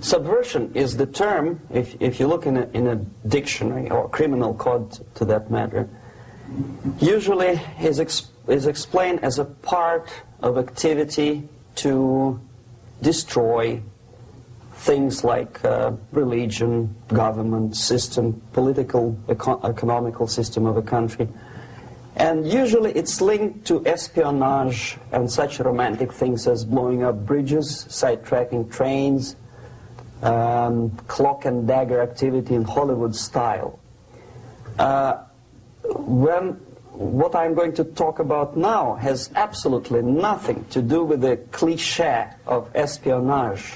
Subversion is the term, if you look in a dictionary or criminal code to that matter, usually is explained as a part of activity to destroy things like religion, government, system, political, economical system of a country. And usually it's linked to espionage and such romantic things as blowing up bridges, sidetracking trains, cloak and dagger activity in Hollywood style. What I'm going to talk about now has absolutely nothing to do with the cliché of espionage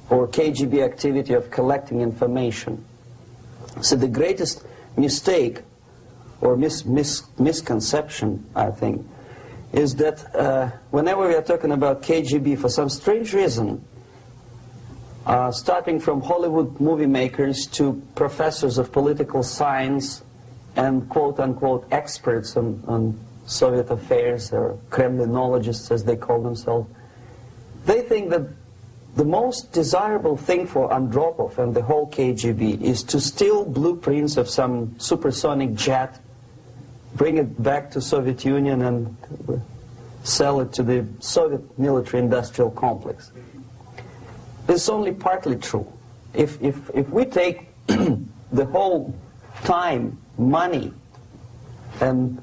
or KGB activity of collecting information. So the greatest mistake or misconception, I think, is that whenever we are talking about KGB, for some strange reason, starting from Hollywood movie makers to professors of political science and quote-unquote experts on Soviet affairs, or Kremlinologists as they call themselves, they think that the most desirable thing for Andropov and the whole KGB is to steal blueprints of some supersonic jet, bring it back to Soviet Union and sell it to the Soviet military-industrial complex. This is only partly true. If we take the whole time, money, and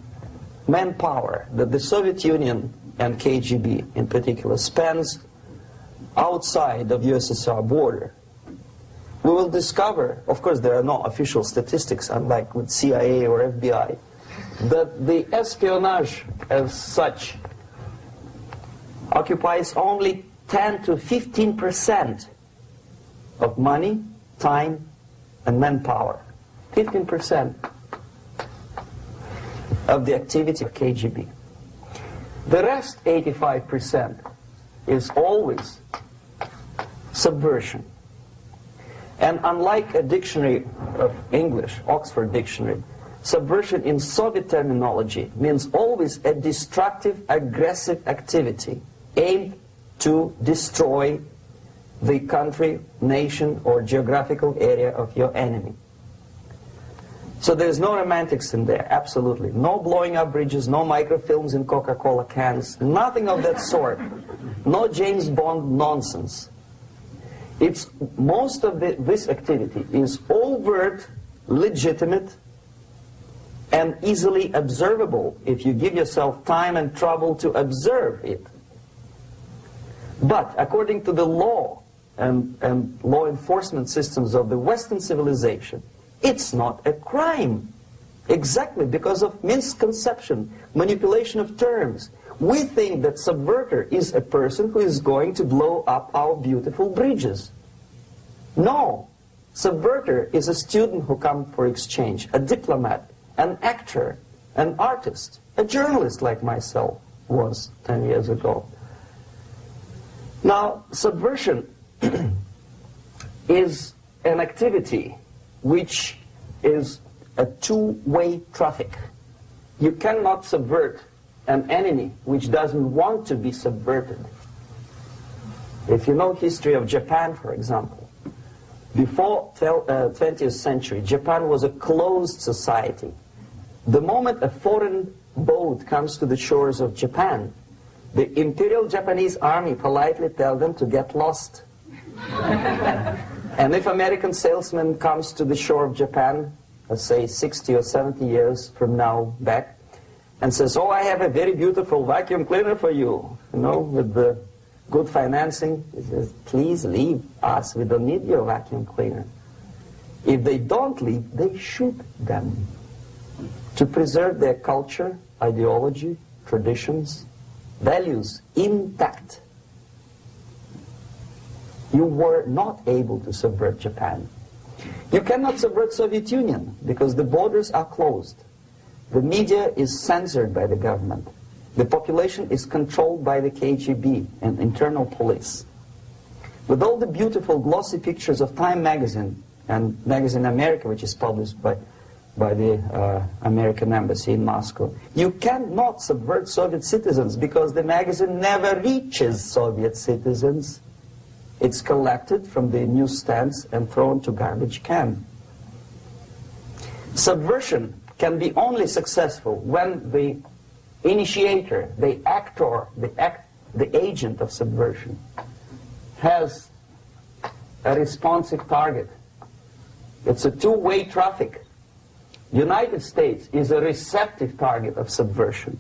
manpower that the Soviet Union and KGB in particular spends outside of USSR border, we will discover, of course there are no official statistics unlike with CIA or FBI, that the espionage as such occupies only 10 to 15% of money, time, and manpower. 15% of the activity of KGB. The rest, 85%, is always subversion. And unlike a dictionary of English, Oxford Dictionary, subversion in Soviet terminology means always a destructive, aggressive activity aimed to destroy the country, nation, or geographical area of your enemy. So there's no romantics in there, absolutely. No blowing up bridges, no microfilms in Coca-Cola cans, nothing of that sort. No James Bond nonsense. It's most of this activity is overt, legitimate, and easily observable if you give yourself time and trouble to observe it. But according to the law and law enforcement systems of the Western civilization, it's not a crime. Exactly because of misconception, manipulation of terms. We think that subverter is a person who is going to blow up our beautiful bridges. No. Subverter is a student who comes for exchange, a diplomat, an actor, an artist, a journalist like myself was 10 years ago. Now, subversion is an activity which is a two-way traffic. You cannot subvert an enemy which doesn't want to be subverted. If you know history of Japan, for example, before 20th century, Japan was a closed society. The moment a foreign boat comes to the shores of Japan, the Imperial Japanese Army politely tells them to get lost. And if American salesman comes to the shore of Japan, let's say 60 or 70 years from now back, and says, oh, I have a very beautiful vacuum cleaner for you, with the good financing, he says, please leave us, we don't need your vacuum cleaner. If they don't leave, they shoot them to preserve their culture, ideology, traditions, values intact. You were not able to subvert Japan. You cannot subvert Soviet Union because the borders are closed. The media is censored by the government. The population is controlled by the KGB and internal police. With all the beautiful glossy pictures of Time magazine and Magazine America, which is published by the American embassy in Moscow, you cannot subvert Soviet citizens because the magazine never reaches Soviet citizens. it's collected from the newsstands and thrown to garbage can. Subversion can be only successful when the initiator, the actor, the agent of subversion has a responsive target. It's a two-way traffic. The United States is a receptive target of subversion.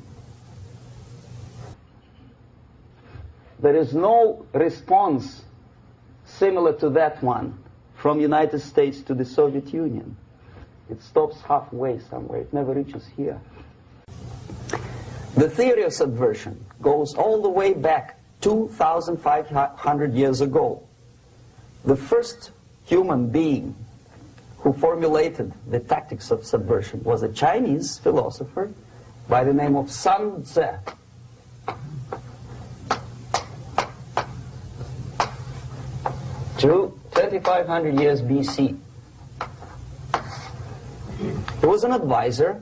There is no response similar to that one from United States to the Soviet Union. It stops halfway somewhere. It never reaches here. The theory of subversion goes all the way back 2,500 years ago. The first human being who formulated the tactics of subversion was a Chinese philosopher by the name of Sun Tzu. 2,500 years BC. He was an advisor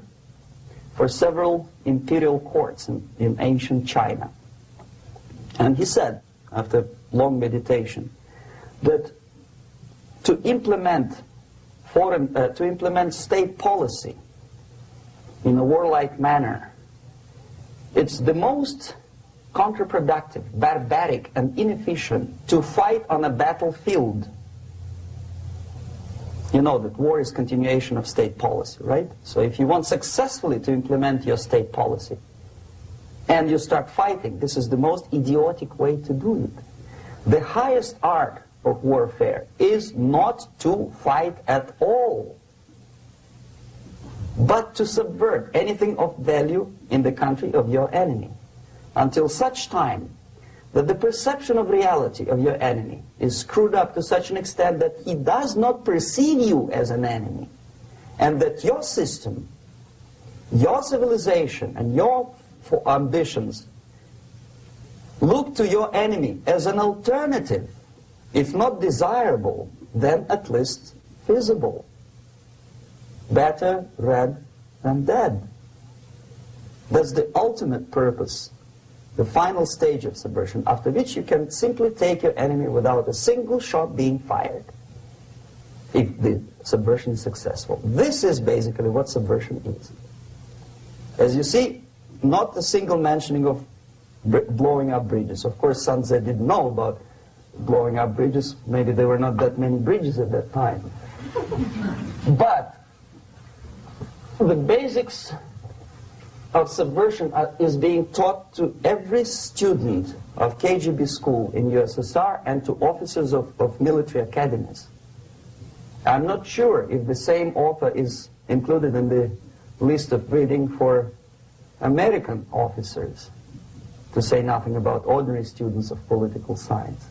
for several imperial courts in ancient China. And he said, after long meditation, that to implement state policy in a warlike manner, it's the most counterproductive, barbaric, and inefficient to fight on a battlefield. You know that war is continuation of state policy, right? So if you want successfully to implement your state policy and you start fighting, this is the most idiotic way to do it. The highest art of warfare is not to fight at all, but to subvert anything of value in the country of your enemy, until such time that the perception of reality of your enemy is screwed up to such an extent that he does not perceive you as an enemy, and that your system, your civilization, and your ambitions look to your enemy as an alternative, if not desirable, then at least feasible. Better red than dead. That's the ultimate purpose, the final stage of subversion, after which you can simply take your enemy without a single shot being fired, if the subversion is successful. This is basically what subversion is. As you see, not a single mentioning of blowing up bridges. Of course, Sun Tzu didn't know about blowing up bridges. Maybe there were not that many bridges at that time. But the basics of subversion is being taught to every student of KGB school in USSR and to officers of military academies. I'm not sure if the same author is included in the list of reading for American officers, to say nothing about ordinary students of political science.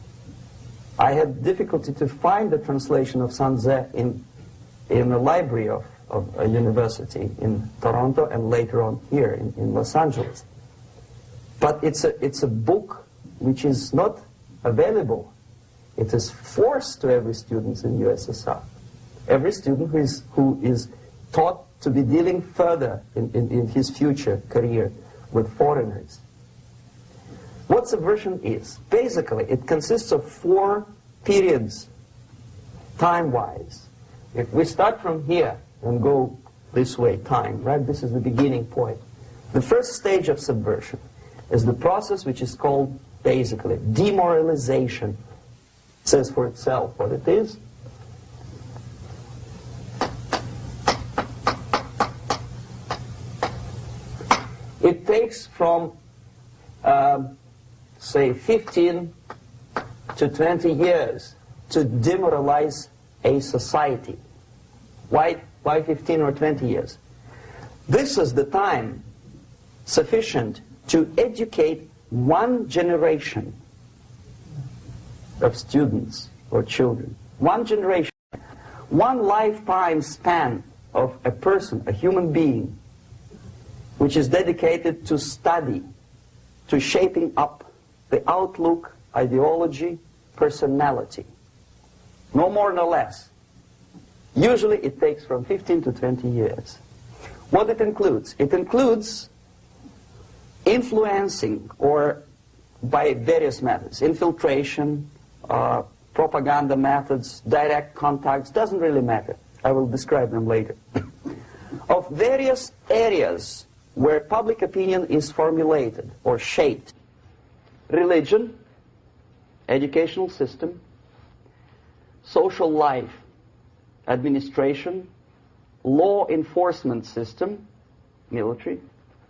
I had difficulty to find the translation of Sun Tzu in the library of a university in Toronto and later on here in Los Angeles. But it's a book which is not available. It is forced to every student in USSR. Every student who is taught to be dealing further in his future career with foreigners. What subversion is? Basically, it consists of 4 periods, time-wise. If we start from here and go this way, time, right? This is the beginning point. The first stage of subversion is the process which is called, basically, demoralization. It says for itself what it is. It takes from, say, 15 to 20 years to demoralize a society. Why 15 or 20 years? This is the time sufficient to educate one generation of students or children. One generation, one lifetime span of a person, a human being, which is dedicated to study, to shaping up the outlook, ideology, personality. No more, no less. Usually it takes from 15 to 20 years. What it includes? It includes influencing, or by various methods, infiltration, propaganda methods, direct contacts, doesn't really matter. I will describe them later. Of various areas where public opinion is formulated or shaped. Religion, educational system, social life, administration, law enforcement system, military,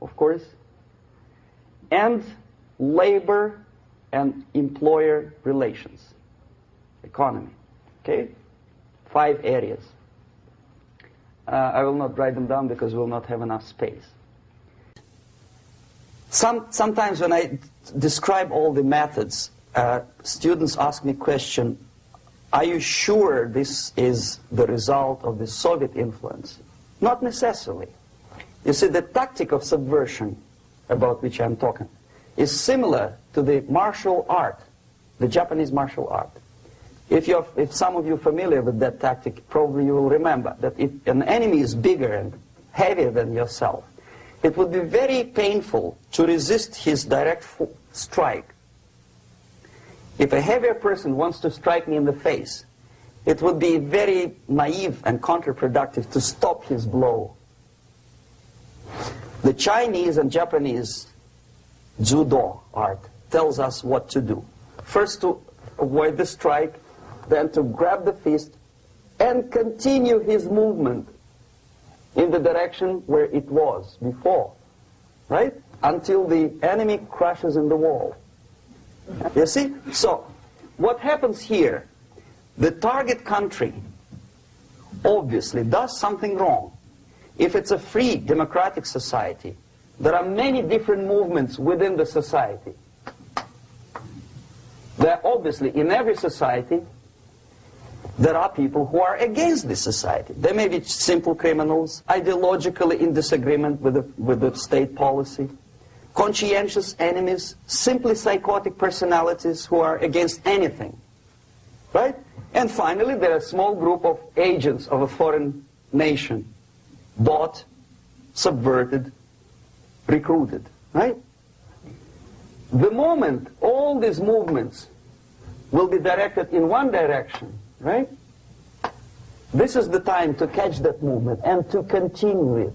of course, and labor and employer relations, economy. Okay? 5 areas. I will not write them down because we will not have enough space. Sometimes when I describe all the methods, students ask me question, are you sure this is the result of the Soviet influence? Not necessarily. You see, the tactic of subversion, about which I'm talking, is similar to the martial art, the Japanese martial art. If some of you are familiar with that tactic, probably you will remember that if an enemy is bigger and heavier than yourself, it would be very painful to resist his direct strike. If a heavier person wants to strike me in the face, it would be very naive and counterproductive to stop his blow. The Chinese and Japanese judo art tells us what to do. First to avoid the strike, then to grab the fist and continue his movement in the direction where it was before, right? Until the enemy crashes in the wall. You see? So, what happens here? The target country obviously does something wrong. If it's a free democratic society, there are many different movements within the society. There are obviously, in every society, there are people who are against this society. They may be simple criminals, ideologically in disagreement with the state policy, conscientious enemies, simply psychotic personalities who are against anything, right? And finally, there are a small group of agents of a foreign nation, bought, subverted, recruited, right? The moment all these movements will be directed in one direction, right? This is the time to catch that movement and to continue it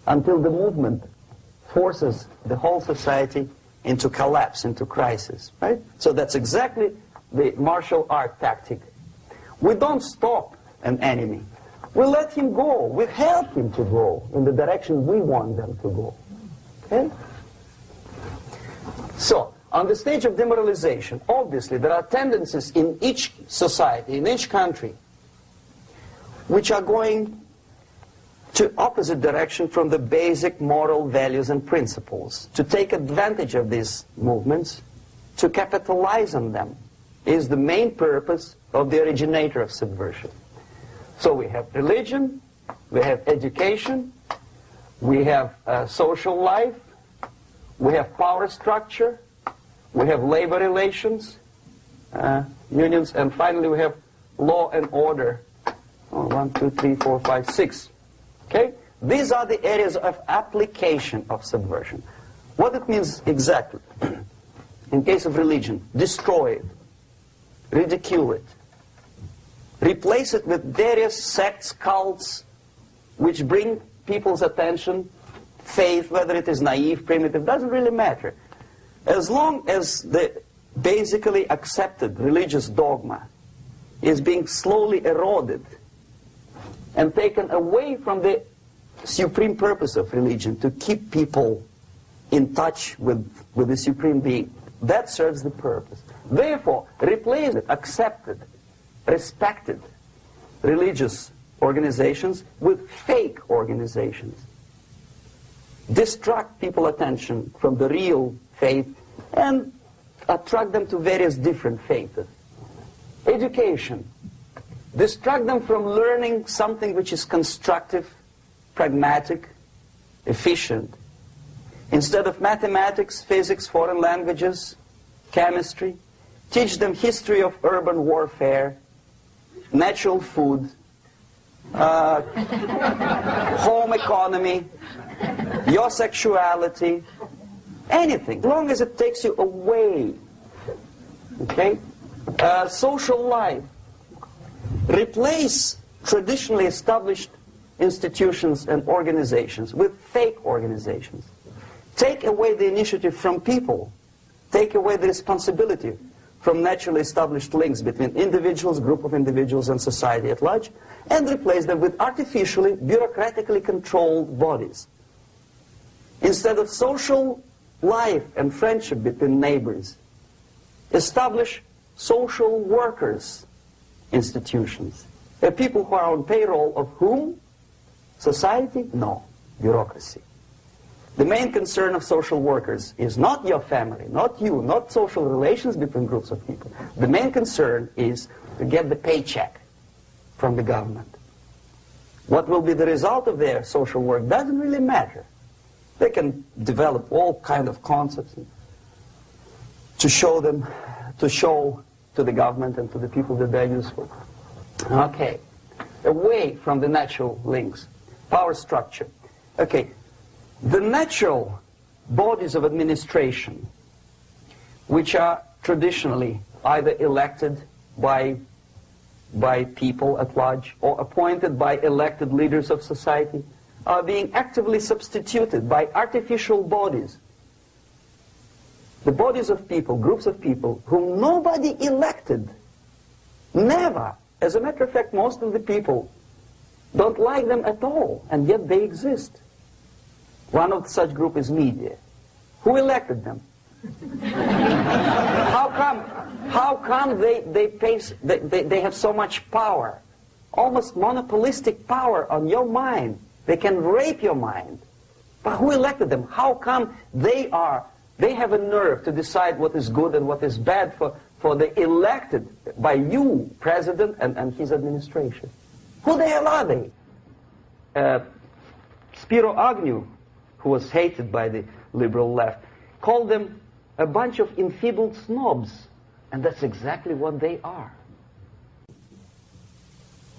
until the movement forces the whole society into collapse, into crisis, right? So that's exactly the martial art tactic. We don't stop an enemy. We let him go. We help him to go in the direction we want them to go. Okay? So, on the stage of demoralization, obviously there are tendencies in each society, in each country, which are going to opposite direction from the basic moral values and principles. To take advantage of these movements, to capitalize on them, is the main purpose of the originator of subversion. So we have religion, we have education, we have social life, we have power structure, we have labor relations, unions, and finally we have law and order. 1, 2, 3, 4, 5, 6. Okay? These are the areas of application of subversion. What it means exactly? In case of religion, destroy it, ridicule it, replace it with various sects, cults, which bring people's attention, faith, whether it is naive, primitive, doesn't really matter. As long as the basically accepted religious dogma is being slowly eroded and taken away from the supreme purpose of religion, to keep people in touch with the supreme being, that serves the purpose. Therefore, replace it, accepted, respected religious organizations with fake organizations. Distract people's attention from the real faith and attract them to various different faiths. Education. Distract them from learning something which is constructive, pragmatic, efficient. Instead of mathematics, physics, foreign languages, chemistry, teach them history of urban warfare, natural food, home economy, your sexuality, anything, as long as it takes you away, okay, Social life. Replace traditionally established institutions and organizations with fake organizations. Take away the initiative from people. Take away the responsibility from naturally established links between individuals, group of individuals, and society at large, and replace them with artificially, bureaucratically controlled bodies. Instead of social life and friendship between neighbors, establish social workers institutions. They're people who are on payroll of whom? Society? No. Bureaucracy. The main concern of social workers is not your family, not you, not social relations between groups of people. The main concern is to get the paycheck from the government. What will be the result of their social work doesn't really matter. They can develop all kind of concepts to show to the government and to the people that they're useful. Okay, away from the natural links, power structure. Okay, the natural bodies of administration, which are traditionally either elected by people at large or appointed by elected leaders of society, are being actively substituted by artificial bodies. The bodies of people, groups of people, whom nobody elected. Never. As a matter of fact, most of the people don't like them at all, and yet they exist. One of such group is media. Who elected them? How come they have so much power? Almost monopolistic power on your mind. They can rape your mind. But who elected them? How come they have a nerve to decide what is good and what is bad for the elected by you, president, and his administration? Who the hell are they? Spiro Agnew, who was hated by the liberal left, called them a bunch of enfeebled snobs. And that's exactly what they are.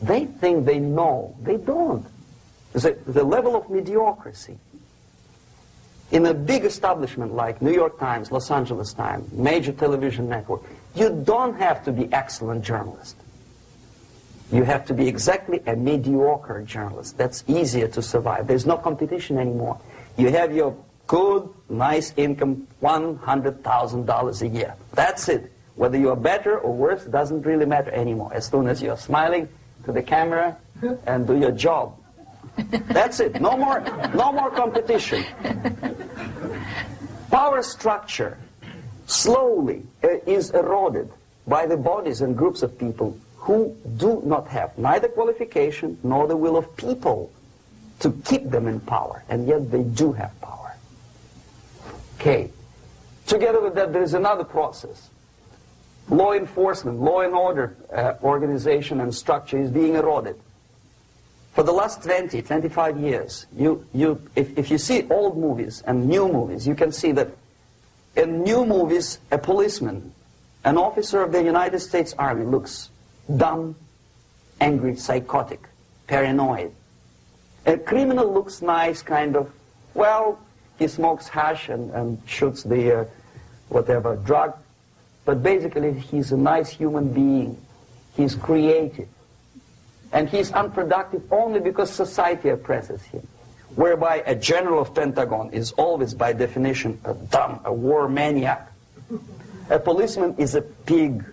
They think they know. They don't. The level of mediocrity. In a big establishment like New York Times, Los Angeles Times, major television network, you don't have to be excellent journalist. You have to be exactly a mediocre journalist. That's easier to survive. There's no competition anymore. You have your good, nice income, $100,000 a year. That's it. Whether you are better or worse doesn't really matter anymore. As soon as you're smiling to the camera and do your job. That's it. No more competition. Power structure slowly is eroded by the bodies and groups of people who do not have neither qualification nor the will of people to keep them in power, and yet they do have power. Okay. Together with that, there is another process. Law enforcement, law and order organization and structure is being eroded. For the last 20, 25 years, if you see old movies and new movies, you can see that in new movies, a policeman, an officer of the United States Army looks dumb, angry, psychotic, paranoid. A criminal looks nice, kind of, well, he smokes hash and shoots the whatever drug, but basically he's a nice human being. He's creative. And he's unproductive only because society oppresses him. Whereby a general of Pentagon is always, by definition, a war maniac. A policeman is a pig,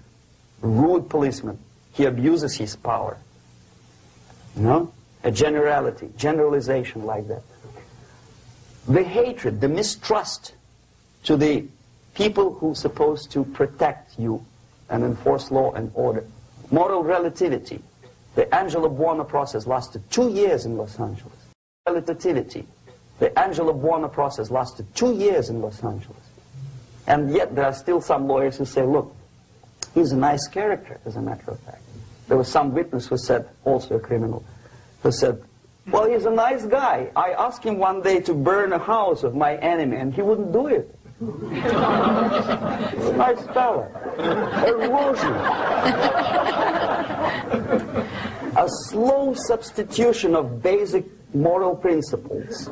rude policeman. He abuses his power. You know? A generalization like that. The hatred, the mistrust to the people who are supposed to protect you and enforce law and order. Moral relativity. The Angelo Buono process lasted 2 years in Los Angeles. Relativity. The Angelo Buono process lasted 2 years in Los Angeles. And yet there are still some lawyers who say, look, he's a nice character, as a matter of fact. There was some witness who said, also a criminal, who said, well, he's a nice guy. I asked him one day to burn a house of my enemy, and he wouldn't do it. He's a nice fella. Erosion. A slow substitution of basic moral principles,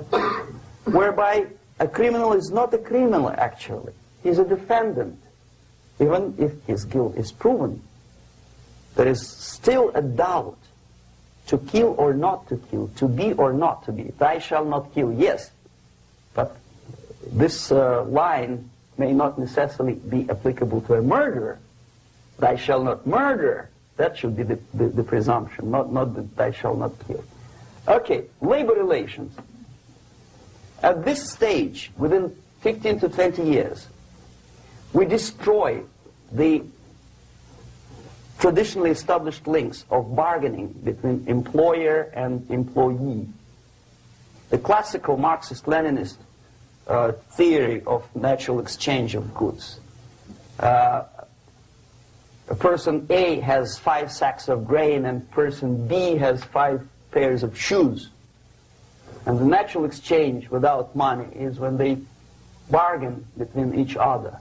whereby a criminal is not a criminal, actually. He's a defendant. even if his guilt is proven, there is still a doubt to kill or not to kill, to be or not to be. Thou shalt not kill, yes, but this line may not necessarily be applicable to a murderer. Thou shalt not murder. That should be the presumption, not that thou shalt not kill. Okay, labor relations. At this stage, within 15 to 20 years, we destroy the traditionally established links of bargaining between employer and employee. The classical Marxist-Leninist theory of natural exchange of goods. A person A has 5 sacks of grain and person B has 5 pairs of shoes. And the natural exchange without money is when they bargain between each other.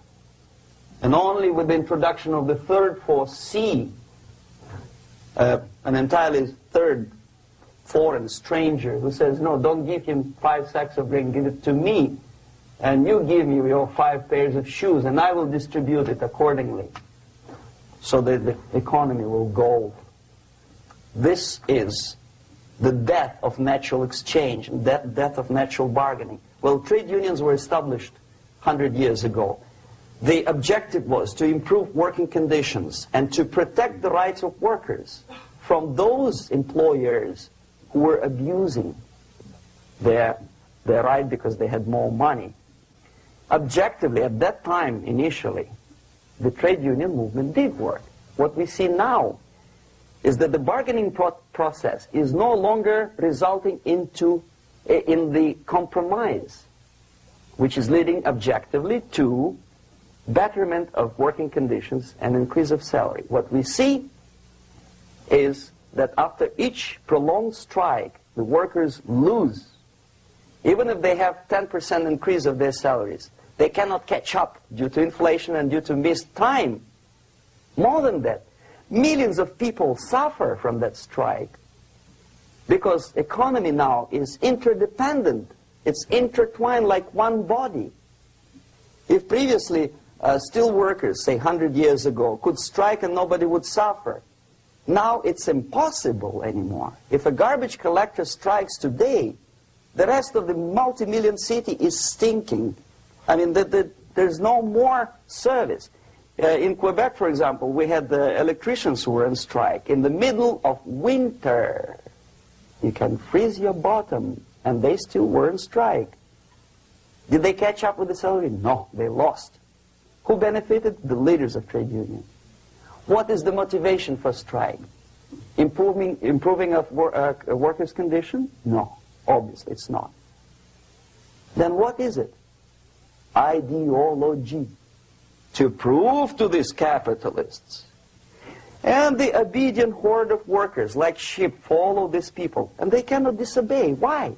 And only with the introduction of the third force, C, an entirely third foreign stranger who says, no, don't give him 5 sacks of grain, give it to me, and you give me your 5 pairs of shoes, and I will distribute it accordingly, so that the economy will go. This is the death of natural exchange, death of natural bargaining. Well, trade unions were established 100 years ago. The objective was to improve working conditions and to protect the rights of workers from those employers who were abusing their right because they had more money. Objectively, at that time, initially, the trade union movement did work. What we see now is that the bargaining process is no longer resulting in the compromise, which is leading objectively to betterment of working conditions and increase of salary. What we see is that after each prolonged strike, the workers lose. Even if they have 10% increase of their salaries, they cannot catch up due to inflation and due to missed time. More than that, millions of people suffer from that strike because economy now is interdependent. It's intertwined like one body. If previously steel workers, say 100 years ago, could strike and nobody would suffer, now it's impossible anymore. If a garbage collector strikes today, the rest of the multi-million city is stinking. I mean, there's no more service. In Quebec, for example, we had the electricians who were on strike in the middle of winter. You can freeze your bottom, and they still were on strike. Did they catch up with the salary? No, they lost. Who benefited? The leaders of trade unions. What is the motivation for strike? Improving of a workers' condition? No, obviously it's not. Then what is it? Ideology. To prove to these capitalists. And the obedient horde of workers, like sheep, follow these people. And they cannot disobey. Why?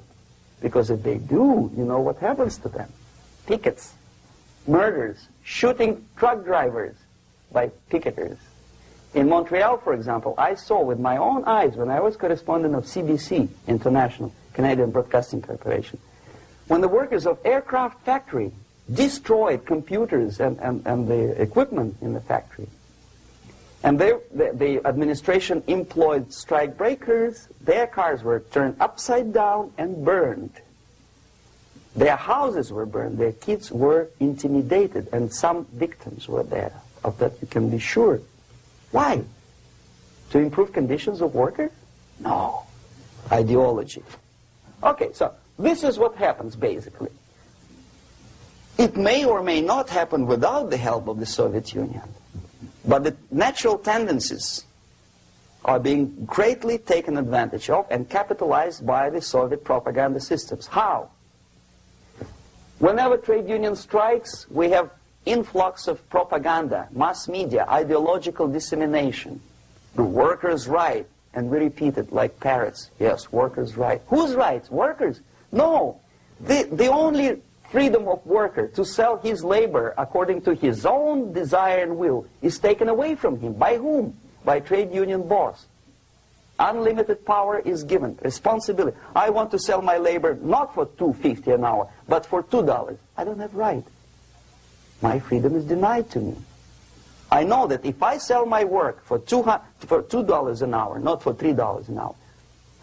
Because if they do, you know what happens to them. Pickets, murders, shooting truck drivers by picketers. In Montreal, for example, I saw with my own eyes when I was correspondent of CBC International, Canadian Broadcasting Corporation, when the workers of aircraft factory destroyed computers and the equipment in the factory. And the administration employed strike breakers. Their cars were turned upside down and burned. Their houses were burned. Their kids were intimidated. And some victims were there. Of that you can be sure. Why? To improve conditions of workers? No. Ideology. Okay, so this is what happens basically. It may or may not happen without the help of the Soviet Union. But the natural tendencies are being greatly taken advantage of and capitalized by the Soviet propaganda systems. How? Whenever trade union strikes, we have influx of propaganda, mass media, ideological dissemination. The workers' right, and we repeat it like parrots. Yes, workers' right. Whose rights? Workers? No. The only freedom of worker to sell his labor according to his own desire and will is taken away from him. By whom? By trade union boss. Unlimited power is given. Responsibility. I want to sell my labor not for $2.50 an hour, but for $2. I don't have right. My freedom is denied to me. I know that if I sell my work for $2 an hour, not for $3 an hour,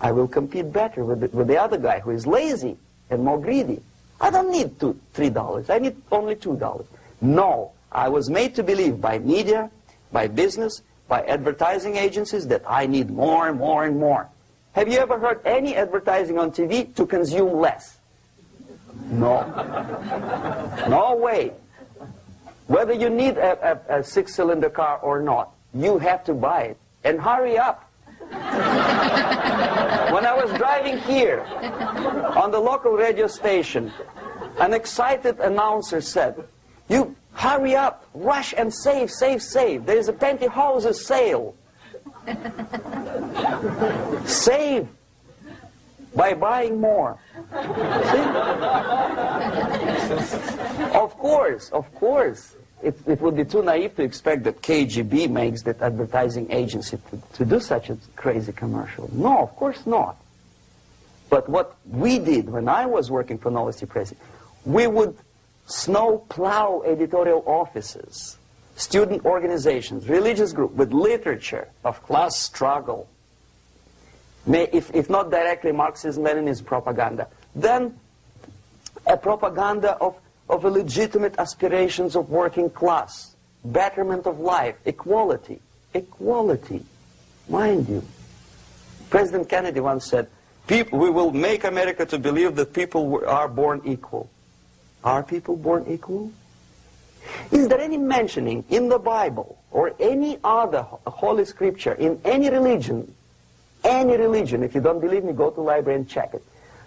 I will compete better with the other guy who is lazy and more greedy. I don't need $3. I need only $2. No, I was made to believe by media, by business, by advertising agencies that I need more and more and more. Have you ever heard any advertising on TV to consume less? No. No way. Whether you need a six-cylinder car or not, you have to buy it. And hurry up. When I was driving here, on the local radio station, an excited announcer said, "You hurry up, rush and save, save, save. There is a pantyhose sale." Save by buying more. See? Of course. It would be too naive to expect that KGB makes that advertising agency to do such a crazy commercial. No, of course not. But what we did when I was working for Novosti Press, we would snow plow editorial offices, student organizations, religious groups with literature of class struggle. If not directly Marxism-Leninism propaganda, then a propaganda of the legitimate aspirations of working class, betterment of life, equality. Equality, mind you. President Kennedy once said, we will make America to believe that people are born equal. Are people born equal? Is there any mentioning in the Bible or any other holy scripture in any religion, if you don't believe me, go to the library and check it.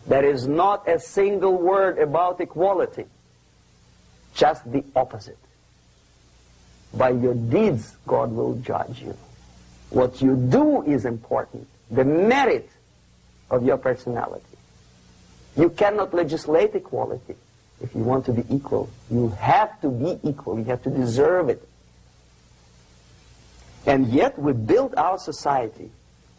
There is not a single word about equality. Just the opposite. By your deeds, God will judge you. What you do is important. The merit of your personality. You cannot legislate equality. If you want to be equal, you have to be equal. You have to deserve it. And yet we build our society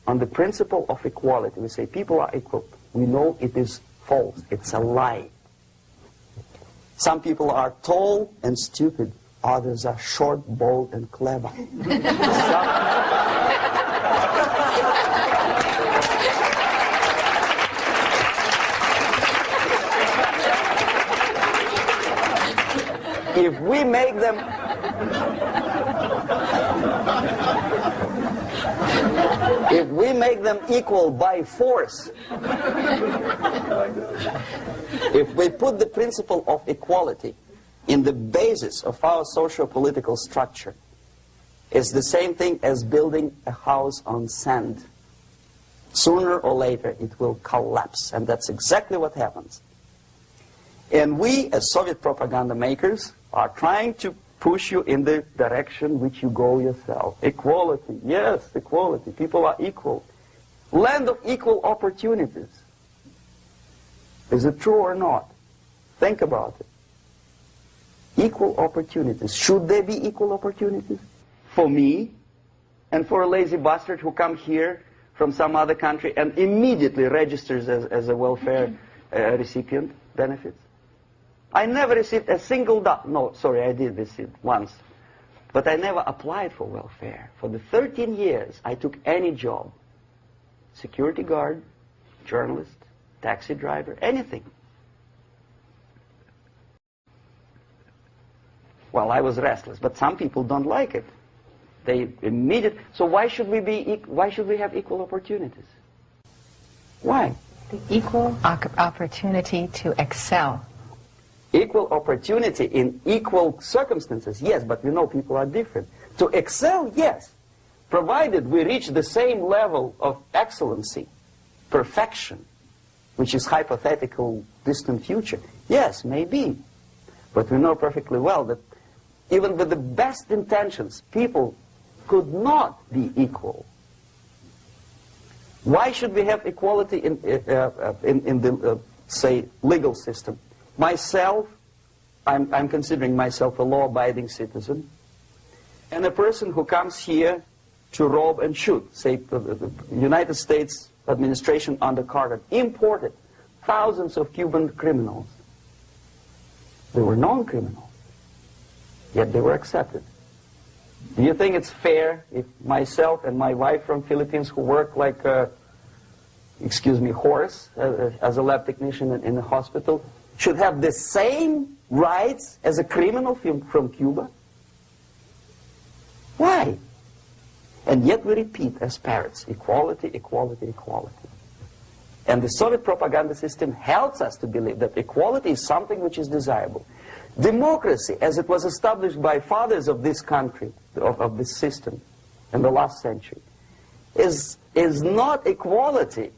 on the principle of equality. We say people are equal. We know it is false. It's a lie. Some people are tall and stupid. Others are short, bold, and clever. If we make them equal by force, if we put the principle of equality in the basis of our socio-political structure, it's the same thing as building a house on sand. Sooner or later it will collapse, and that's exactly what happens. And we, as Soviet propaganda makers, are trying to push you in the direction which you go yourself. Equality, yes, equality. People are equal. Land of equal opportunities. Is it true or not? Think about it. Equal opportunities. Should there be equal opportunities? For me and for a lazy bastard who comes here from some other country and immediately registers as a welfare recipient benefits? I never received a single dollar. No, sorry, I did receive once. But I never applied for welfare. For the 13 years, I took any job. Security guard, journalist, taxi driver, anything. Well, I was restless, but some people don't like it. They immediately. So why should we have equal opportunities? Why? The equal opportunity to excel. Equal opportunity in equal circumstances, yes, but we know people are different. To excel, yes, provided we reach the same level of excellency, perfection, which is hypothetical, distant future. Yes, maybe. But we know perfectly well that even with the best intentions, people could not be equal. Why should we have equality in the, say, legal system? Myself, I'm considering myself a law-abiding citizen, and a person who comes here to rob and shoot, say the United States administration under Carter, imported thousands of Cuban criminals. They were non-criminals, yet they were accepted. Do you think it's fair if myself and my wife from Philippines, who work like a, excuse me, horse as a lab technician in a hospital, should have the same rights as a criminal from Cuba? Why? And yet we repeat as parrots, equality, equality, equality. And the Soviet propaganda system helps us to believe that equality is something which is desirable. Democracy, as it was established by fathers of this country, of this system in the last century, is not equality.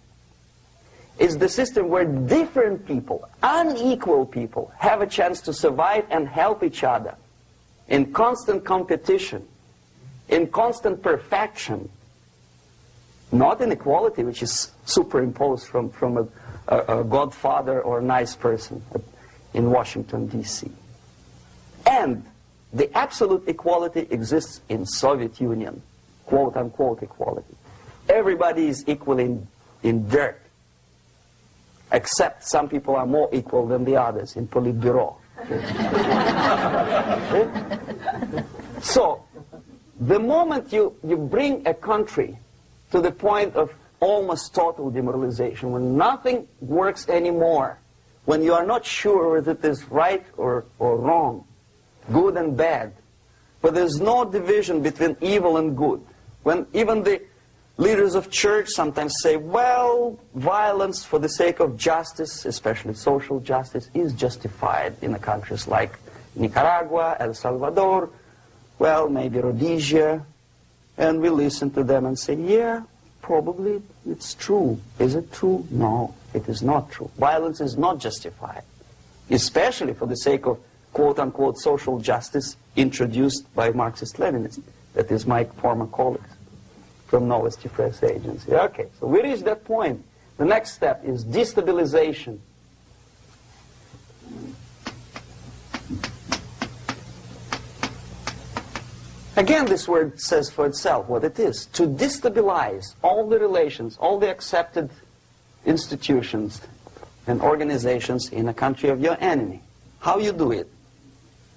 It's the system where different people, unequal people, have a chance to survive and help each other in constant competition, in constant perfection, not in equality, which is superimposed from a godfather or a nice person in Washington, D.C. And the absolute equality exists in Soviet Union, quote-unquote equality. Everybody is equal in dirt, except some people are more equal than the others in Politburo. So, the moment you bring a country to the point of almost total demoralization, when nothing works anymore, when you are not sure whether it is right or wrong, good and bad, but there's no division between evil and good, when even the leaders of church sometimes say, well, violence for the sake of justice, especially social justice, is justified in countries like Nicaragua, El Salvador, well, maybe Rhodesia, and we listen to them and say, yeah, probably it's true. Is it true? No, it is not true. Violence is not justified, especially for the sake of quote-unquote social justice introduced by Marxist-Leninists, that is my former colleagues from Novosti Press Agency. Okay, so we reached that point. The next step is destabilization. Again, this word says for itself what it is. To destabilize all the relations, all the accepted institutions and organizations in a country of your enemy. How you do it?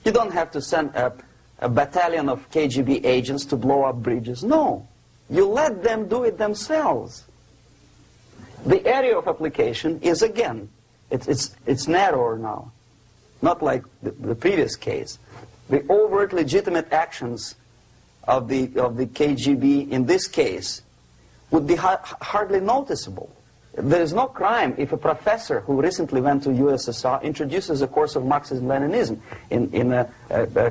You don't have to send a battalion of KGB agents to blow up bridges. No. You let them do it themselves. The area of application is, again, it's narrower now. Not like the previous case. The overt legitimate actions of the KGB in this case would be hardly noticeable. There is no crime if a professor who recently went to USSR introduces a course of Marxism-Leninism in a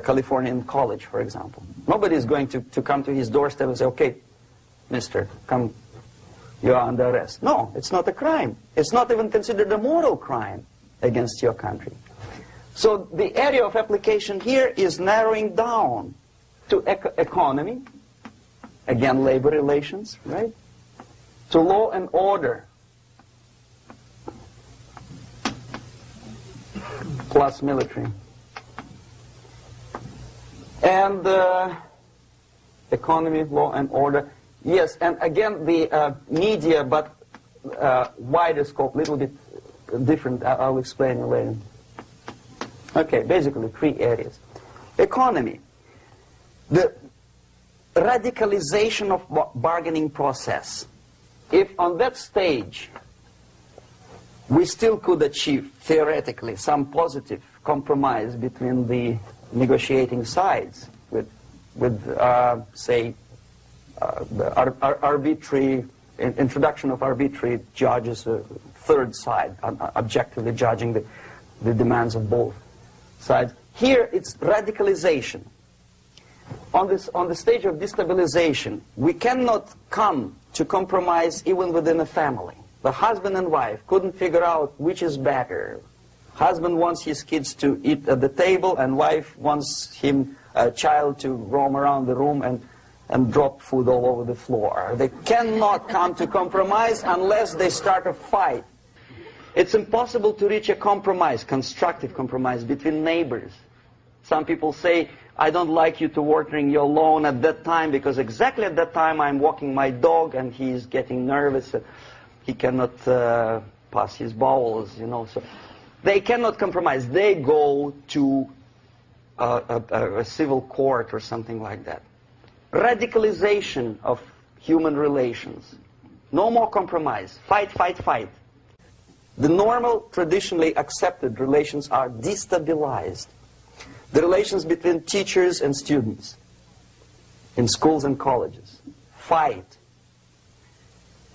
Californian college, for example. Nobody is going to come to his doorstep and say, okay, mister, come, you are under arrest. No, it's not a crime. It's not even considered a moral crime against your country. So the area of application here is narrowing down to economy, again labor relations, right? To law and order, plus military. And economy, law and order. Yes, and again the media, but wider scope, a little bit different. I'll explain later. Okay, basically 3 areas. Economy. The radicalization of bargaining process. If on that stage we still could achieve, theoretically, some positive compromise between the negotiating sides with say, the arbitrary, introduction of arbitrary judges, a third side, objectively judging the demands of both sides. Here it's radicalization. On the stage of destabilization, we cannot come to compromise even within a family. The husband and wife couldn't figure out which is better. Husband wants his kids to eat at the table, and wife wants him, a child, to roam around the room and drop food all over the floor. They cannot come to compromise unless they start a fight. It's impossible to reach a compromise, constructive compromise, between neighbors. Some people say, I don't like you to watering your lawn at that time because exactly at that time I'm walking my dog and he's getting nervous. He cannot pass his bowels, you know. So they cannot compromise. They go to a civil court or something like that. radicalization of human relations. No more compromise. Fight, fight, fight. The normal, traditionally accepted relations are destabilized. The relations between teachers and students in schools and colleges. Fight.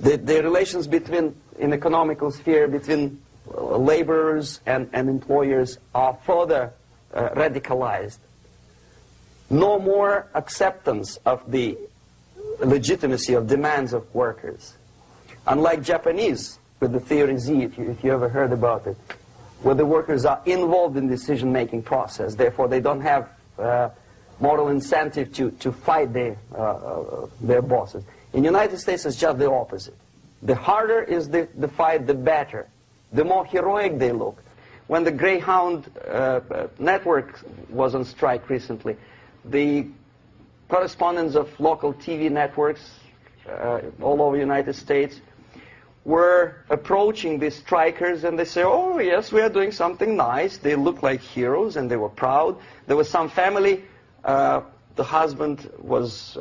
The relations between, in economical sphere, between laborers and employers are further radicalized. No more acceptance of the legitimacy of demands of workers. Unlike Japanese, with the theory Z, if you ever heard about it, where the workers are involved in the decision-making process, therefore they don't have moral incentive to fight their bosses. In the United States, it's just the opposite. The harder is the fight, the better. The more heroic they look. When the Greyhound network was on strike recently, the correspondents of local TV networks all over the United States were approaching these strikers, and they say, oh yes, we are doing something nice. They look like heroes, and they were proud. There was some family, the husband was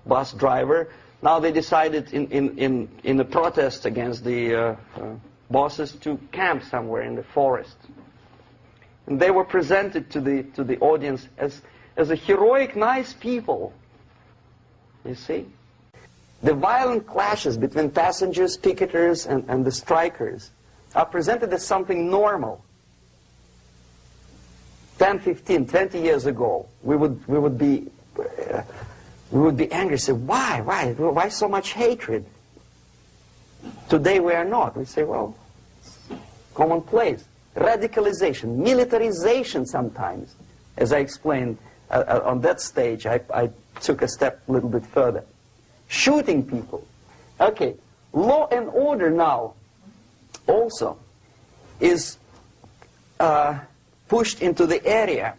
bus driver. Now they decided in a protest against the bosses to camp somewhere in the forest. And they were presented to the audience as a heroic, nice people. You see? The violent clashes between passengers, picketers, and the strikers are presented as something normal. 10, 15, 20 years ago, we would be angry, say, why so much hatred? Today we are not. We say, well, commonplace. Radicalization, militarization sometimes. As I explained on that stage, I took a step a little bit further. Shooting people. Okay, law and order now also is pushed into the area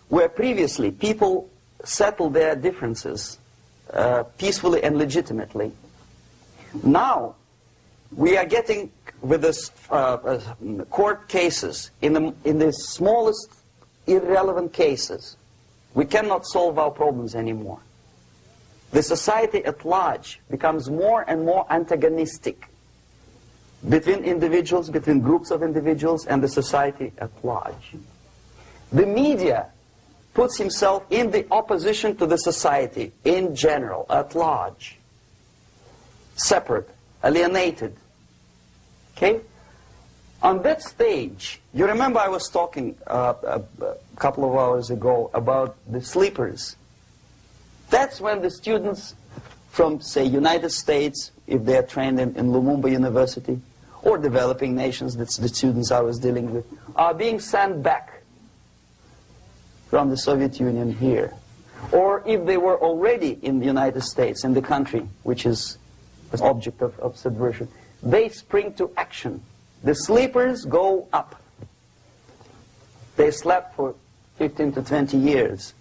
where previously people settled their differences peacefully and legitimately. Now we are getting with this court cases in the smallest irrelevant cases. We cannot solve our problems anymore. The society at large becomes more and more antagonistic between individuals, between groups of individuals, and the society at large. The media puts himself in the opposition to the society in general, at large. Separate, alienated. Okay? On that stage, you remember I was talking a couple of hours ago about the sleepers. That's when the students from, say, United States, if they are trained in Lumumba University, or developing nations, that's the students I was dealing with, are being sent back from the Soviet Union here. Or if they were already in the United States, in the country, which is an object of subversion, they spring to action. The sleepers go up. They slept for 15 to 20 years.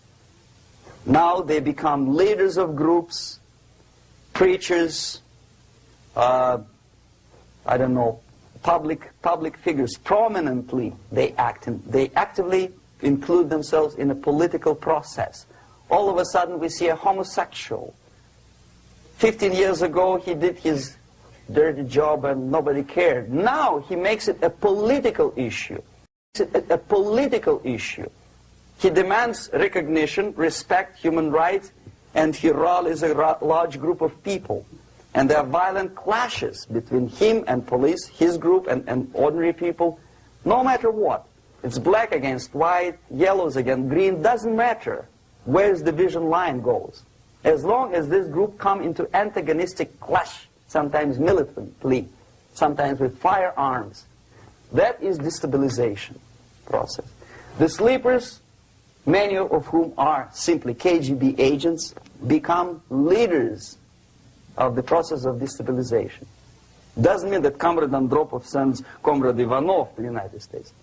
Now they become leaders of groups, preachers, I don't know, public figures. Prominently they actively include themselves in a political process. All of a sudden we see a homosexual. 15 years ago he did his dirty job and nobody cared. Now he makes it a political issue. A political issue. He demands recognition, respect, human rights, and he rallies a large group of people. And there are violent clashes between him and police, his group and ordinary people, no matter what. It's black against white, yellows against green, doesn't matter where his division line goes. As long as this group come into antagonistic clash, sometimes militantly, sometimes with firearms, that is destabilization process. The sleepers, many of whom are simply KGB agents, become leaders of the process of destabilization. Doesn't mean that Comrade Andropov sends Comrade Ivanov to the United States.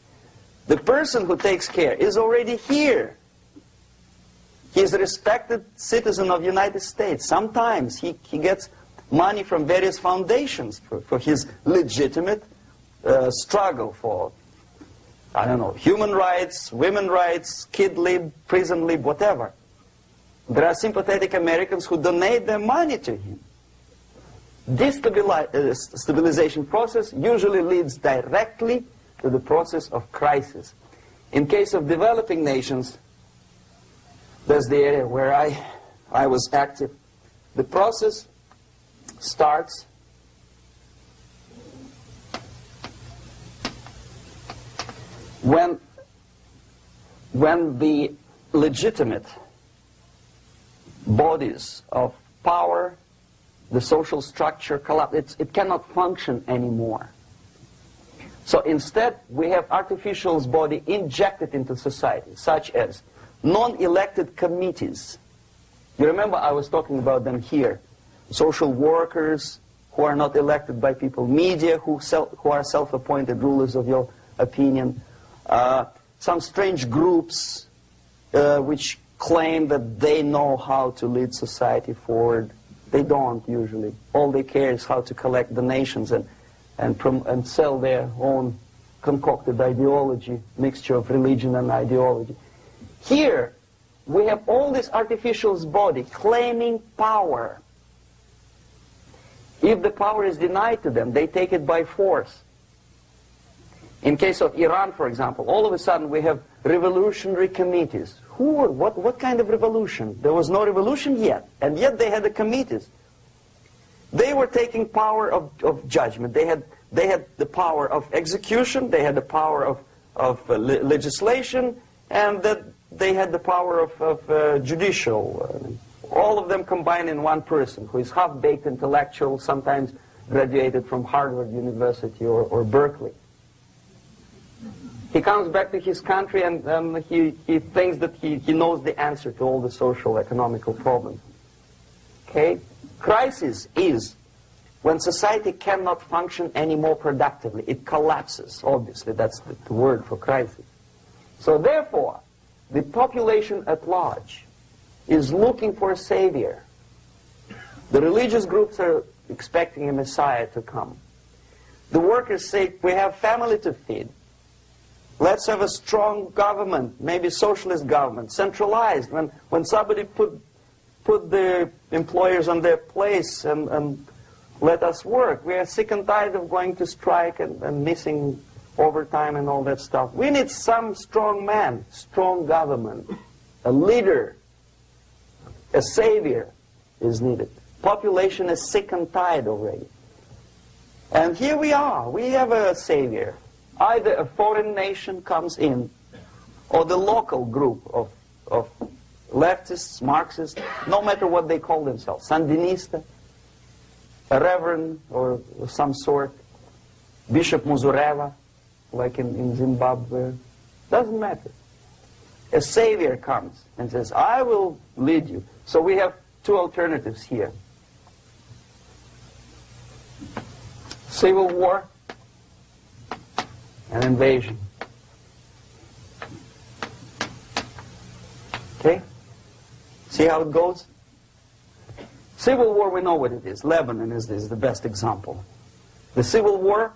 The person who takes care is already here. He is a respected citizen of the United States. Sometimes he gets money from various foundations for his legitimate struggle for, I don't know, human rights, women's rights, kid lib, prison lib, whatever. There are sympathetic Americans who donate their money to him. This stabilization process usually leads directly to the process of crisis. In case of developing nations, that's the area where I was active. The process starts when the legitimate bodies of power, the social structure collapse. It cannot function anymore. So instead, we have artificial body injected into society, such as non-elected committees. You remember I was talking about them here. Social workers who are not elected by people, media who are self-appointed rulers of your opinion, some strange groups which claim that they know how to lead society forward. They don't usually. All they care is how to collect donations and sell their own concocted ideology, mixture of religion and ideology. Here, we have all this artificial body claiming power. If the power is denied to them, they take it by force. In case of Iran, for example, all of a sudden we have revolutionary committees. What kind of revolution? There was no revolution yet, and yet they had the committees. They were taking power of judgment. They had the power of execution, they had the power of legislation, and that they had the power of judicial. All of them combined in one person, who is half-baked intellectual, sometimes graduated from Harvard University or Berkeley. He comes back to his country and he thinks that he knows the answer to all the social, economical problems. Okay? Crisis is when society cannot function any more productively. It collapses, obviously. That's the word for crisis. So therefore, the population at large is looking for a savior. The religious groups are expecting a Messiah to come. The workers say, we have family to feed. Let's have a strong government, maybe socialist government, centralized. When somebody put the employers on their place and let us work. We are sick and tired of going to strike and missing overtime and all that stuff. We need some strong man, strong government, a leader, a savior is needed. Population is sick and tired already. And here we are. We have a savior. Either a foreign nation comes in, or the local group of leftists, Marxists, no matter what they call themselves, Sandinista, a reverend or some sort, Bishop Muzureva, like in Zimbabwe, doesn't matter. A savior comes and says, I will lead you. So we have two alternatives here. Civil war and invasion. Okay? See how it goes? Civil war, we know what it is. Lebanon is the best example. The civil war,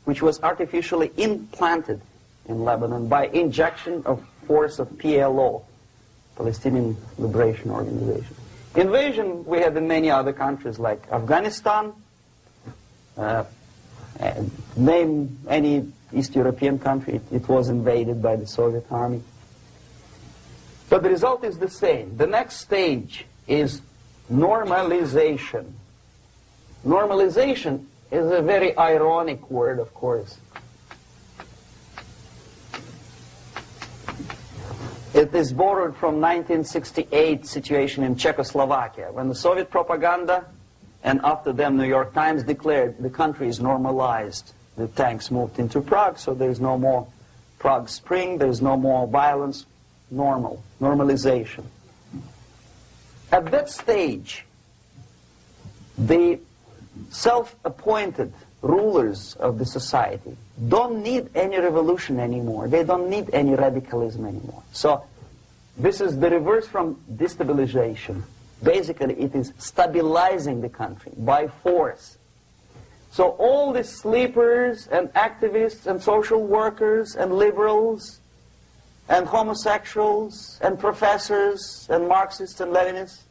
which was artificially implanted in Lebanon by injection of force of PLO, Palestinian Liberation Organization. Invasion we had in many other countries like Afghanistan, name any East European country, it was invaded by the Soviet army. But the result is the same. The next stage is normalization. Normalization is a very ironic word, of course. It is borrowed from 1968 situation in Czechoslovakia, when the Soviet propaganda, and after them New York Times, declared the country is normalized. The tanks moved into Prague, so there's no more Prague Spring, there's no more violence. Normalization. At that stage, the self-appointed rulers of the society don't need any revolution anymore. They don't need any radicalism anymore. So this is the reverse from destabilization. Basically, it is stabilizing the country by force. So all the sleepers and activists and social workers and liberals and homosexuals and professors and Marxists and Leninists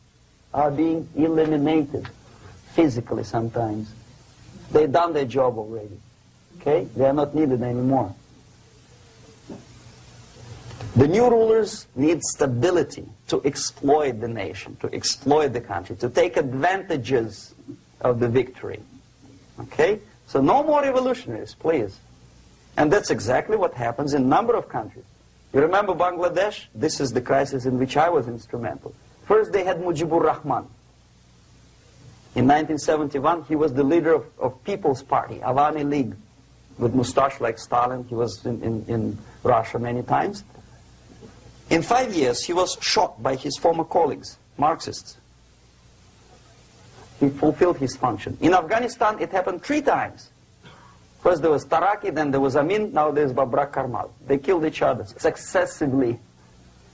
are being eliminated physically sometimes. They've done their job already. Okay? They are not needed anymore. The new rulers need stability to exploit the nation, to exploit the country, to take advantages of the victory. Okay? So no more revolutionaries, please. And that's exactly what happens in a number of countries. You remember Bangladesh? This is the crisis in which I was instrumental. First they had Mujibur Rahman. In 1971 he was the leader of People's Party, Awami League, with mustache like Stalin. He was in Russia many times. In 5 years he was shot by his former colleagues, Marxists. He fulfilled his function. In Afghanistan it happened 3 times. First there was Taraki, then there was Amin, now there's Babrak Karmal. They killed each other successively,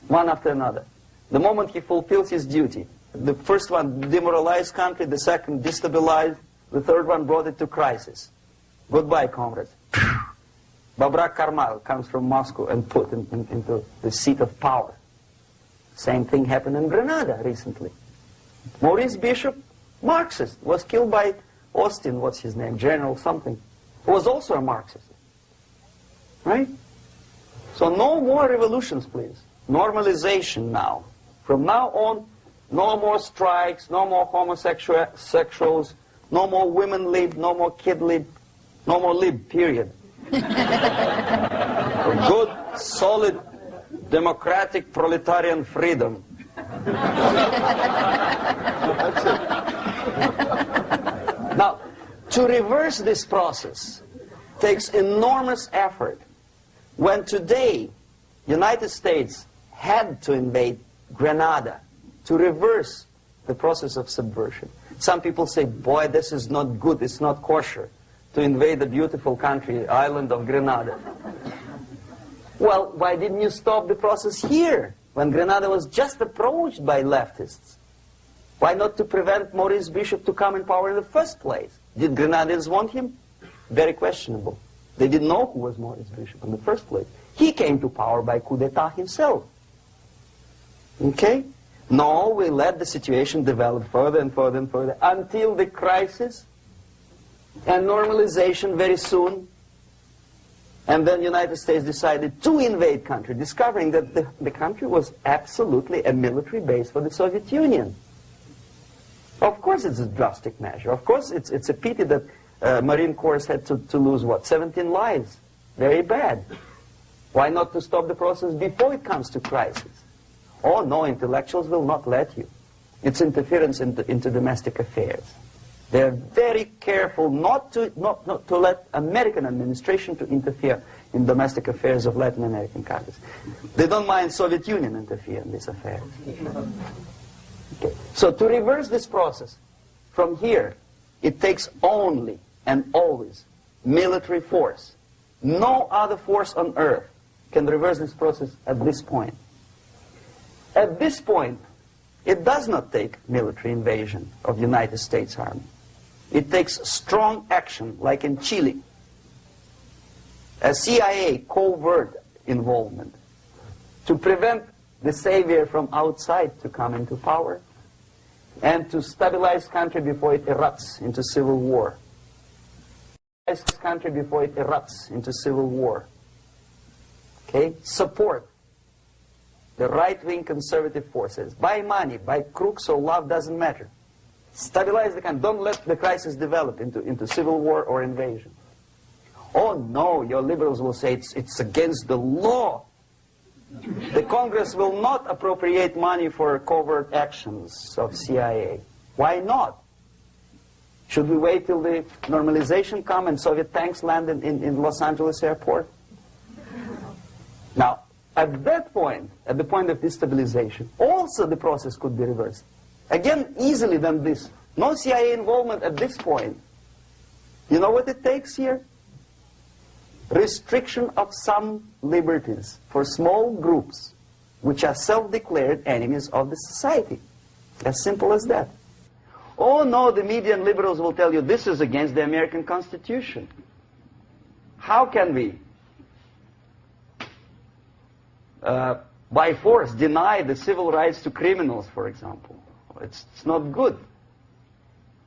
one after another. The moment he fulfills his duty, the first one demoralized country, the second destabilized, the third one brought it to crisis. Goodbye, comrades. Babrak Karmal comes from Moscow and put into the seat of power. Same thing happened in Grenada recently. Maurice Bishop, Marxist, was killed by Austin, what's his name, General something, who was also a Marxist. Right? So no more revolutions, please. Normalization now. From now on, no more strikes, no more homosexuals, no more women lib, no more kid lib, no more lib, period. Good, solid, democratic, proletarian freedom. That's it. Now, to reverse this process takes enormous effort. When today, United States had to invade Grenada to reverse the process of subversion. Some people say, boy, this is not good, it's not kosher to invade the beautiful country, island of Grenada. Well, why didn't you stop the process here, when Grenada was just approached by leftists? Why not to prevent Maurice Bishop to come in power in the first place? Did Grenadians want him? Very questionable. They didn't know who was Maurice Bishop in the first place. He came to power by coup d'etat himself. Okay? No, we let the situation develop further and further and further until the crisis and normalization very soon. And then the United States decided to invade country, discovering that the country was absolutely a military base for the Soviet Union. Of course it's a drastic measure. Of course it's a pity that Marine Corps had to lose, what, 17 lives. Very bad. Why not to stop the process before it comes to crisis? Oh no, intellectuals will not let you. It's interference into domestic affairs. They're very careful not to let American administration to interfere in domestic affairs of Latin American countries. They don't mind Soviet Union interfere in these affairs. Okay. So to reverse this process, from here, it takes only and always military force. No other force on earth can reverse this process at this point. At this point, it does not take military invasion of the United States Army. It takes strong action, like in Chile. A CIA covert involvement to prevent the savior from outside to come into power and to stabilize country before it erupts into civil war. Country before it erupts into civil war. Okay? Support the right-wing conservative forces. By money, by crooks or love, doesn't matter. Stabilize the country. Don't let the crisis develop into civil war or invasion. Oh no, your liberals will say it's against the law. The Congress will not appropriate money for covert actions of CIA. Why not? Should we wait till the normalization come and Soviet tanks land in Los Angeles airport? Now, at that point, at the point of destabilization, also the process could be reversed. Again, easily than this. No CIA involvement at this point. You know what it takes here? Restriction of some liberties for small groups which are self-declared enemies of the society. As simple as that. Oh no, the media and liberals will tell you this is against the American Constitution. How can we by force deny the civil rights to criminals, for example. It's not good.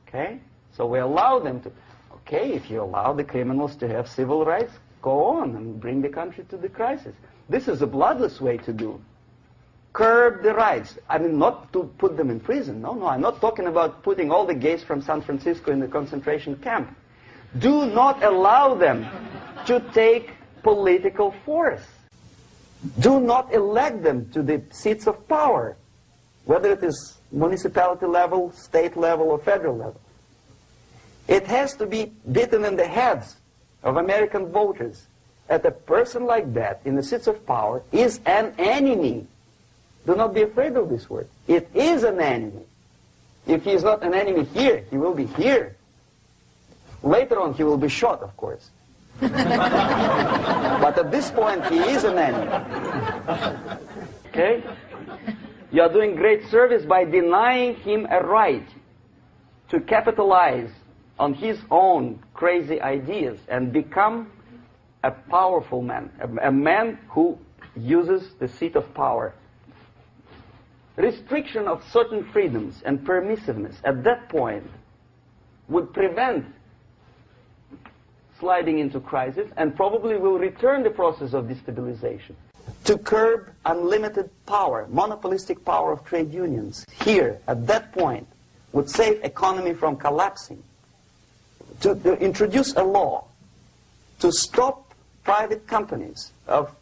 Okay? So we allow them to... Okay, if you allow the criminals to have civil rights, go on and bring the country to the crisis. This is a bloodless way to do. Curb the rights. I mean, not to put them in prison. No, I'm not talking about putting all the gays from San Francisco in the concentration camp. Do not allow them to take political force. Do not elect them to the seats of power, whether it is municipality level, state level, or federal level. It has to be beaten in the heads of American voters that a person like that in the seats of power is an enemy. Do not be afraid of this word. It is an enemy. If he is not an enemy here, he will be here. Later on, he will be shot, of course. But at this point, he is an enemy. Okay? You are doing great service by denying him a right to capitalize on his own crazy ideas and become a powerful man, a man who uses the seat of power. Restriction of certain freedoms and permissiveness at that point would prevent sliding into crisis and probably will return the process of destabilization. To curb unlimited power, monopolistic power of trade unions, here, at that point, would save economy from collapsing. To introduce a law to stop private companies of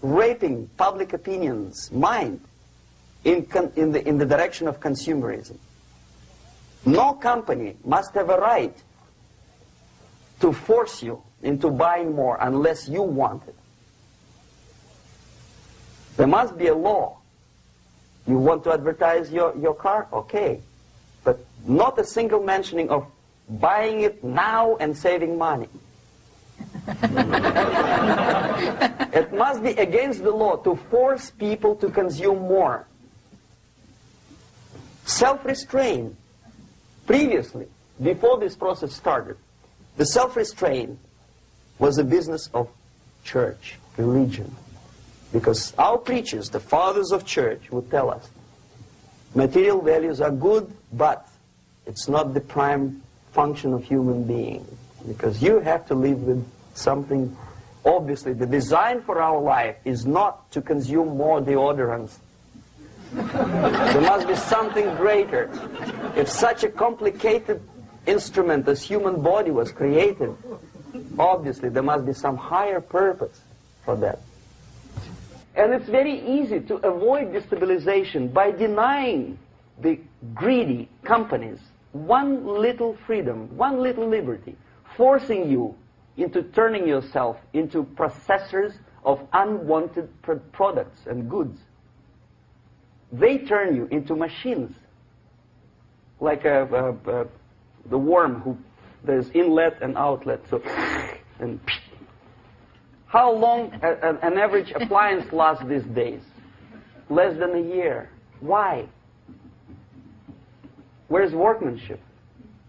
raping public opinion's mind in the direction of consumerism. No company must have a right to force you into buying more unless you want it. There must be a law. You want to advertise your car? Okay. But not a single mentioning of buying it now and saving money. It must be against the law to force people to consume more. Self-restraint. Previously, before this process started, the self-restraint was a business of church, religion. Because our preachers, the fathers of church, would tell us, material values are good, but it's not the prime function of human being. Because you have to live with something. Obviously, the design for our life is not to consume more deodorants. There must be something greater. If such a complicated instrument as human body was created, obviously there must be some higher purpose for that. And it's very easy to avoid destabilization by denying the greedy companies one little freedom, one little liberty, forcing you into turning yourself into processors of unwanted products and goods. They turn you into machines, like the worm who there's inlet and outlet. So, and how long an average appliance lasts these days? Less than a year. Why? Where's workmanship?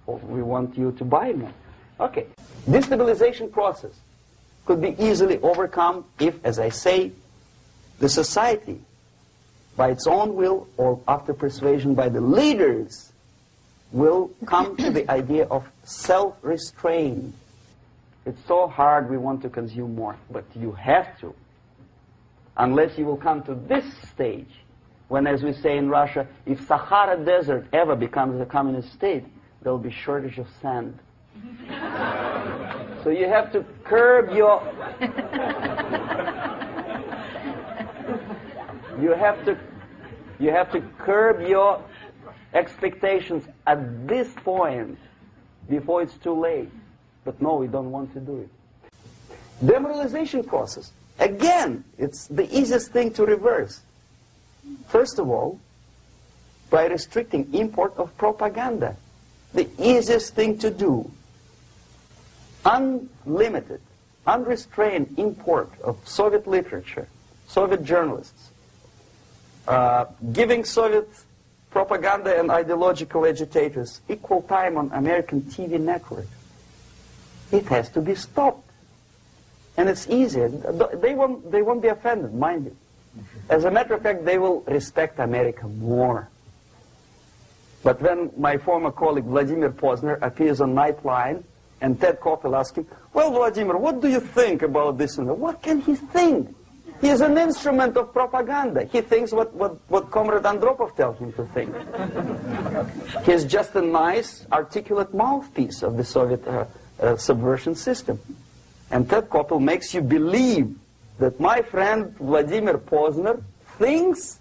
Well, we want you to buy more. Okay. Destabilization process could be easily overcome if, as I say, the society, by its own will or after persuasion by the leaders, will come to the idea of self-restraint. It's so hard we want to consume more, but you have to. Unless you will come to this stage, when, as we say in Russia, if Sahara Desert ever becomes a communist state, there will be shortage of sand. So you have to curb your... You have to curb your expectations at this point before it's too late. But no, we don't want to do it. Demoralization process. Again, it's the easiest thing to reverse. First of all, by restricting import of propaganda. The easiest thing to do. Unlimited, unrestrained import of Soviet literature, Soviet journalists, giving Soviet propaganda and ideological agitators equal time on American TV network. It has to be stopped. And it's easier. They won't be offended, mind you. As a matter of fact, they will respect America more. But when my former colleague Vladimir Posner appears on Nightline, and Ted Koppel asks him, well, Vladimir, what do you think about this? And what can he think? He is an instrument of propaganda. He thinks what Comrade Andropov tells him to think. He is just a nice, articulate mouthpiece of the Soviet subversion system. And Ted Koppel makes you believe that my friend Vladimir Posner thinks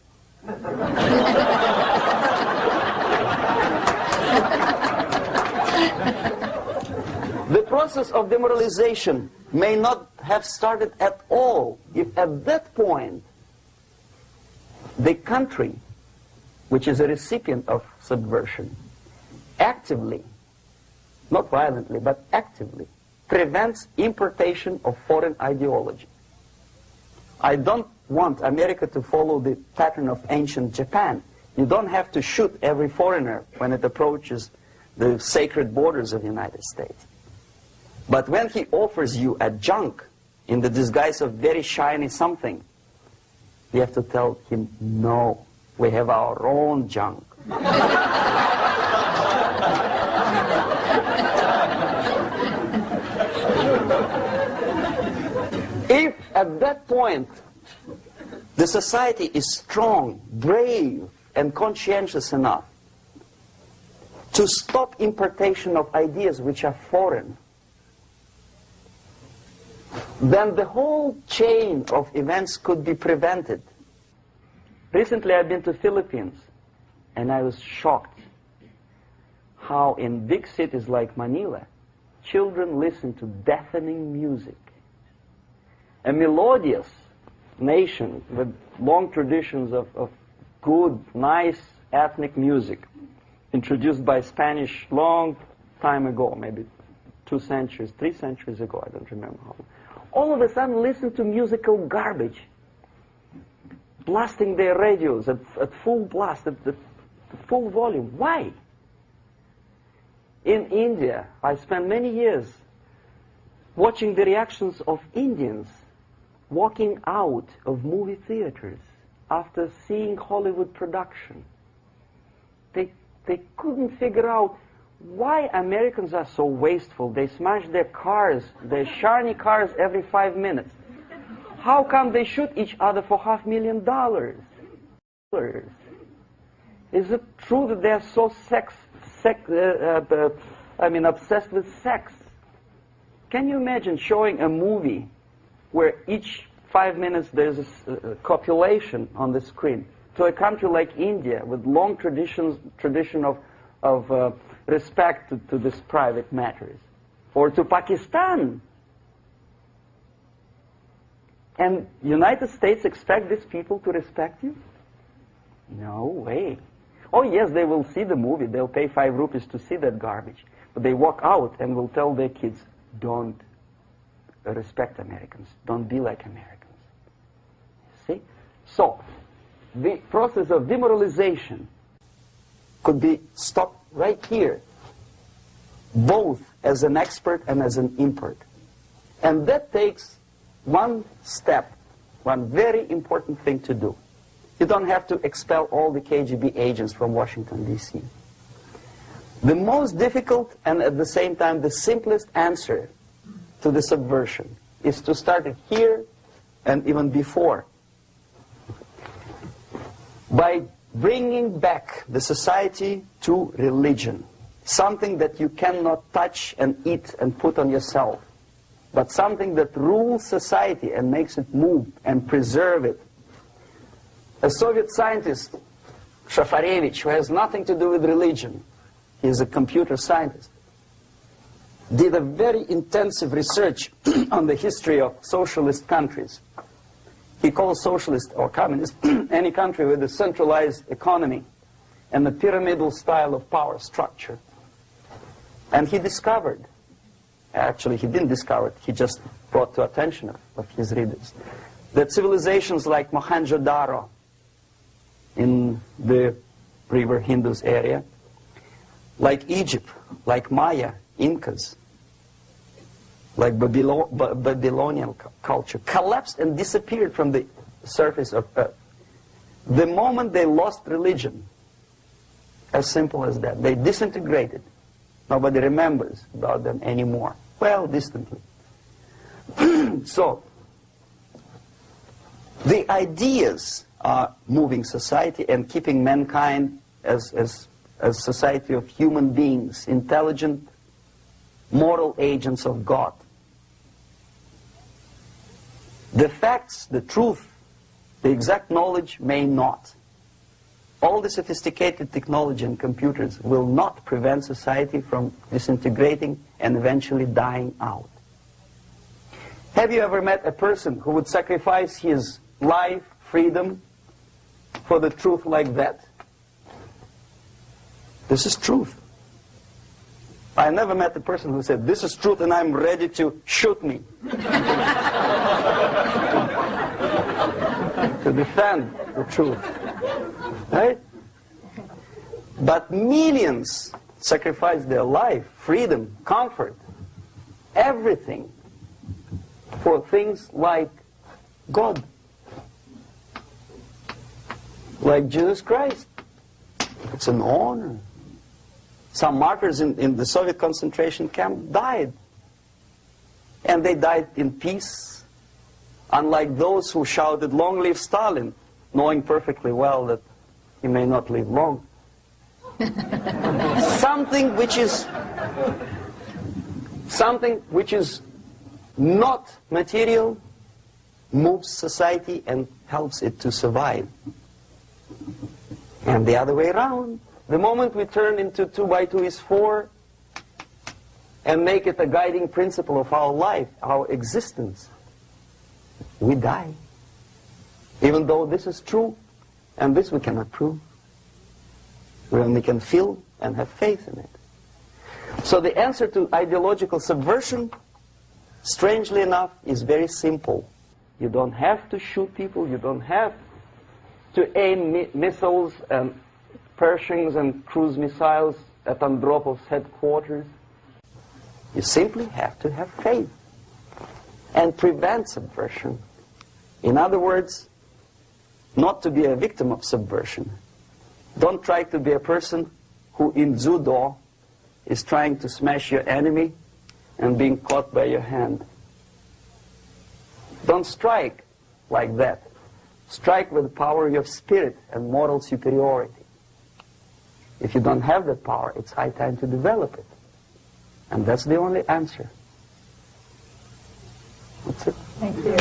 the process of demoralization may not have started at all if at that point the country, which is a recipient of subversion, actively, not violently, but actively, prevents importation of foreign ideology. I don't want America to follow the pattern of ancient Japan. You don't have to shoot every foreigner when it approaches the sacred borders of the United States. But when he offers you a junk in the disguise of very shiny something, you have to tell him, no, we have our own junk. If at that point the society is strong, brave, and conscientious enough to stop importation of ideas which are foreign, then the whole chain of events could be prevented. Recently I've been to the Philippines, and I was shocked how in big cities like Manila, children listen to deafening music. A melodious nation with long traditions of good, nice ethnic music, introduced by Spanish long time ago, maybe 2 centuries, 3 centuries ago, I don't remember how. All of a sudden listen to musical garbage, blasting their radios at full blast, at full volume. Why? In India, I spent many years watching the reactions of Indians walking out of movie theaters after seeing Hollywood production. They couldn't figure out why Americans are so wasteful. They smash their cars, their shiny cars, every 5 minutes. How come they shoot each other for $500,000? Is it true that they're so obsessed with sex? Can you imagine showing a movie where each 5 minutes there's a copulation on the screen to a country like India with long tradition of respect to these private matters, or to Pakistan? And United States expect these people to respect you? No way. Oh yes, they will see the movie, they'll pay 5 rupees to see that garbage, but they walk out and will tell their kids, don't respect Americans, don't be like Americans. See? So, the process of demoralization could be stopped right here, both as an expert and as an import. And that takes one step, one very important thing to do. You don't have to expel all the KGB agents from Washington, D.C. The most difficult and at the same time the simplest answer to the subversion is to start it here and even before, by bringing back the society to religion, something that you cannot touch and eat and put on yourself, but something that rules society and makes it move and preserve it. A Soviet scientist, Shafarevich, who has nothing to do with religion, he is a computer scientist, did a very intensive research on the history of socialist countries. He calls socialist or communist any country with a centralized economy and a pyramidal style of power structure. And he discovered, actually he didn't discover it, he just brought to attention of his readers, that civilizations like Mohenjo-Daro in the river Indus area, like Egypt, like Maya, Incas, like Babylonian culture, collapsed and disappeared from the surface of Earth. The moment they lost religion, as simple as that, they disintegrated. Nobody remembers about them anymore. Well, distantly. So, the ideas are moving society and keeping mankind as a society of human beings, intelligent, moral agents of God. The facts, the truth, the exact knowledge may not. All the sophisticated technology and computers will not prevent society from disintegrating and eventually dying out. Have you ever met a person who would sacrifice his life, freedom, for the truth like that? This is truth. I never met a person who said, this is truth and I'm ready to shoot me. To defend the truth. Right? But millions sacrifice their life, freedom, comfort, everything for things like God. Like Jesus Christ. It's an honor. Some martyrs in the Soviet concentration camp died. And they died in peace. Unlike those who shouted, "Long live Stalin," knowing perfectly well that he may not live long. Something which is not material moves society and helps it to survive. And the other way around. The moment we turn into 2 by 2 is 4 and make it a guiding principle of our life, our existence, we die. Even though this is true, and this we cannot prove. We only can feel and have faith in it. So the answer to ideological subversion, strangely enough, is very simple. You don't have to shoot people, you don't have to aim missiles and Pershings and cruise missiles at Andropov's headquarters. You simply have to have faith and prevent subversion. In other words, not to be a victim of subversion. Don't try to be a person who in judo is trying to smash your enemy and being caught by your hand. Don't strike like that. Strike with the power of your spirit and moral superiority. If you don't have that power, it's high time to develop it. And that's the only answer. That's it. Thank you.